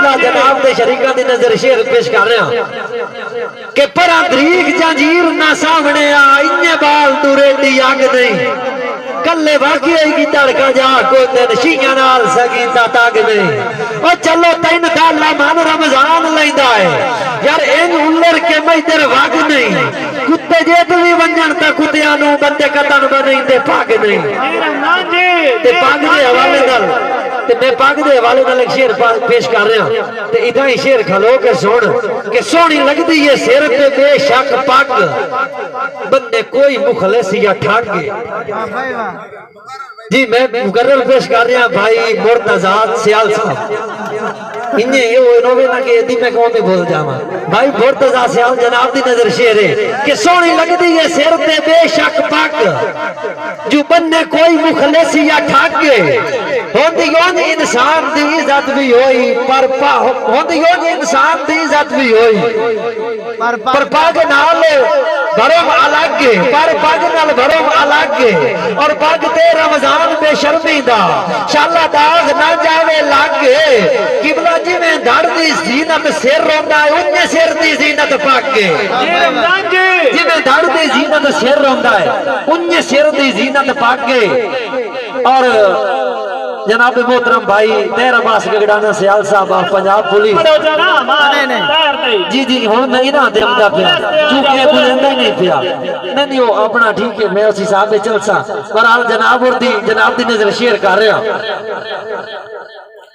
अल्लाह जनाब दे शरीका दी नजर शेर पेश कर रहा कि पर दरीक जंजीर ना सामने आ इन्ने बाल तू रेडी अग नहीं कल्ले वाकई की धड़का जा को दिन शीया नाल सगीता तग नहीं ओ चलो 3 साल मन रमजान लैंदा है यार इन उलर के मैं इधर वग नहीं कुत्ते जेत भी वंजन ता कुत्तियां नु बंदे कतन बनईंदे पग नहीं ते पग दे हवाले नाल ते मैं पग दे हवाले नाल एक शेर पेश कर रहा ते इदा ही शेर खलो के सुन कि सोहनी लगदी है सिर ते बेशक पग बंदे कोई मुखलिस या ठग जी मैं मुकर्रर पेश कर रहा भाई मुर्तजा सियाल साहब इन्हें ये इनोवे ना कि दी मैं कौन में बोल जावा भाई मुर्तजा सियाल जनाब दी नजर शेर है कि सोहनी लगदी है सिर ते बेशक पग जो बन्ने कोई मुखलिस या ठग होंदी योन इंसान दी इज्जत भी होई पर होंदी योन इंसान दी इज्जत भी होई पर पग नाल भरम अलग है पर पग नाल भरम अलग है और पग ते रमजान बेशर्मी दा शाला दाग ना जावे लग किबला जिवें धड़ दी जीनत सिर रोंदा है उन्ने सिर दी जीनत पग जिवें धड़ दी जीनत सिर रोंदा है उन्ने सिर दी जीनत पग और जनाब मोहतरम भाई तेर अब्बास गगड़ाना सियाल साहब पंजाब पुलिस जी जी हुण नहीं ना देंदा पिया चूके बुलंदा ही नहीं पिया नहीं वो अपना ठीक है मैं उस हिसाब से चल सा पर हाल जनाब दी नजर शेयर कर रहा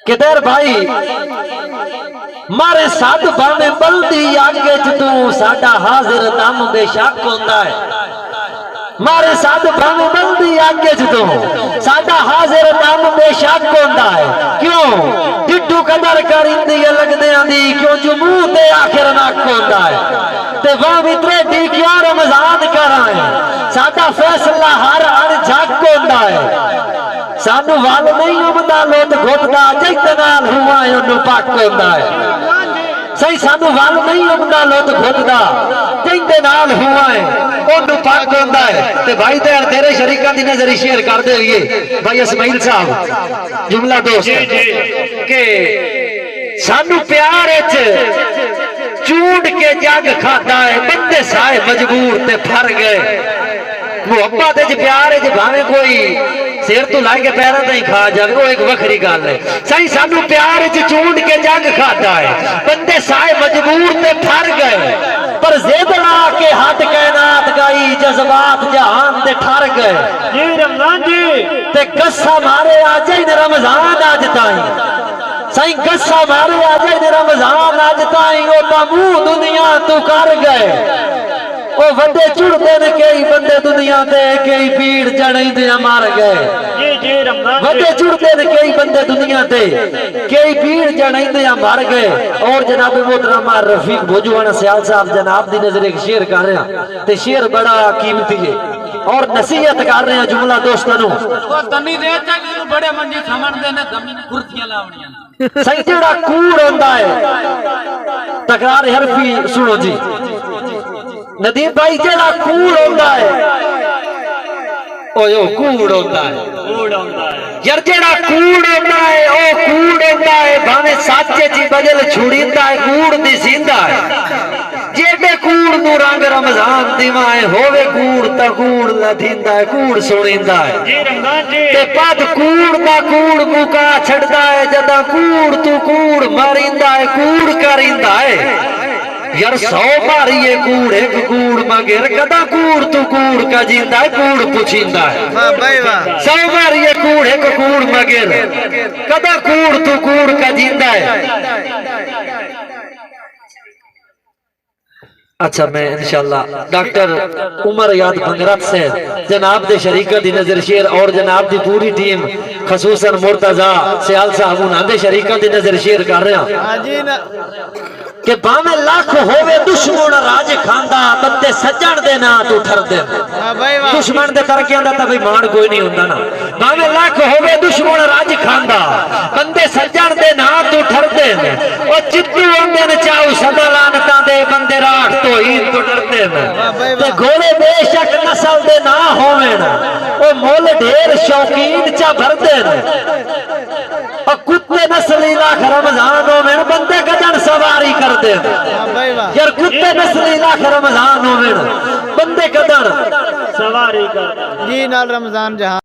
किधर भाई मारे साध भावे बल्दी आगे तू साडा हाजिर दम बेशक होंदा है मारे साध भावे बल्दी आगे तू साडा हाजिर दम बेशक होंदा है क्यों डिड्डू कदर करिंदी लगदे आंदी क्यों जो मुंह ते आखिर नाक होंदा है ते वाह मित्रे क्यों रमजान कराए साडा फैसला हर अण झक होंदा है सानू वाल नहीं उमदा लोट घुटदा जिते नाल हुआ ओनू पक होंदा है सही सानू वाल नहीं उमदा लोट घुटदा जिते नाल हुआ ओनू पक होंदा है ते भाई तेरे शरीका दी नजर शेयर कर दे भाई इस्माइल साहब जुमला दोस्त के सानू प्यार चूड़ के जग खाता है बंदे साए मजबूर ते फर गए मुहब्बत प्यार भावे कोई सिर तो ला के पैर नहीं खा जाए वो एक वखरी गल है सही सानू प्यार चूंड के जग खाता है बंदे साए मजबूर ते फर गए पर जिद ला के हट कैनात गाई जज्बात जहान ते ठर गए जी रमजान जी ते गस्सा मारे आज रमजान आज ताई सही गस्सा मारे आज रमजान आज ताई ओ मुंह दुनिया तू कर गए ओ वड्डे चुड़दे ने कई बंदे दुनिया दे कई भीड़ जड़े मार गए वड्डे चुड़दे ने कई बंदे दुनिया दे कई भीड़ जड़े मार गए और जनाब मोहतरम रफीक भोजवाना सियाल साहब जनाब दी नजर एक शेर कर रहे हैं ते शेर बड़ा कीमती है और नसीहत कर रहे हैं जुमला दोस्तों नु तनी दे तक बड़े मंडी समझ दे ने जमीन कुर्सियां लावणियां सही जेड़ा कूड़ होंदा है तकरार हरफी सुनो जी नदीम भाई जेड़ा कूड़ होंदा है ओयो कूड़ होंदा है यार जेड़ा कूड़ होंदा है ओ कूड़ होंदा है भावे सच्चे ची बदल छुड़ींदा है कूड़ दी जिंदा है जेडे कूड़ नु रंग रमजान दिवाए होवे कूड़ ता कूड़ लथींदा है कूड़ सुणींदा है जी रमजान जी ते पद कूड़ दा कूड़ मुका छड़दा है जदा कूड़ तू कूड़ मारिंदा है कूड़ करिंदा है यार 100 मारिए कूड़ एक कूड़ मगर कदा कूड़ तू कूड़ का जिंदा है कूड़ पुछिंदा है 100 मारिए कूड़ एक कूड़ मगर कदा कूड़ तू कूड़ का जिंदा है। अच्छा मैं इंशाल्लाह डॉक्टर उमर याद भंगरत से जनाब दे शरीका दी नजर शेर और जनाब दी पूरी टीम खसूसन मुर्तजा सियाल साहब उन्हां शरीका दी नजर शेर कर रहा कि भावे लाख होवे दुश्मन राज खांदा बंदे सज्जन दे ना तू ठरदे दुश्मन दे तरके आंदा ता भाई मान कोई नहीं हुंदा ना भावे लाख होवे दुश्मन राज खांदा बंदे सज्जन दे ना तू ठरदे ओ चित्तू आंदे ने चाऊ सदा लानतां दे बंदे राठ तो ही तो डरदे ते घोड़े बेशक नस्ल दे ना होवेन ओ मुल ढेर शौकीन चा भरदे और कुत्ते नस्ली लाख रमजान होवेन बंदे गजन सवारी करदे यार कुत्ते नस्ली लाख रमजान होवेन बंदे गजन सवारी कर जी नाल रमजान जहां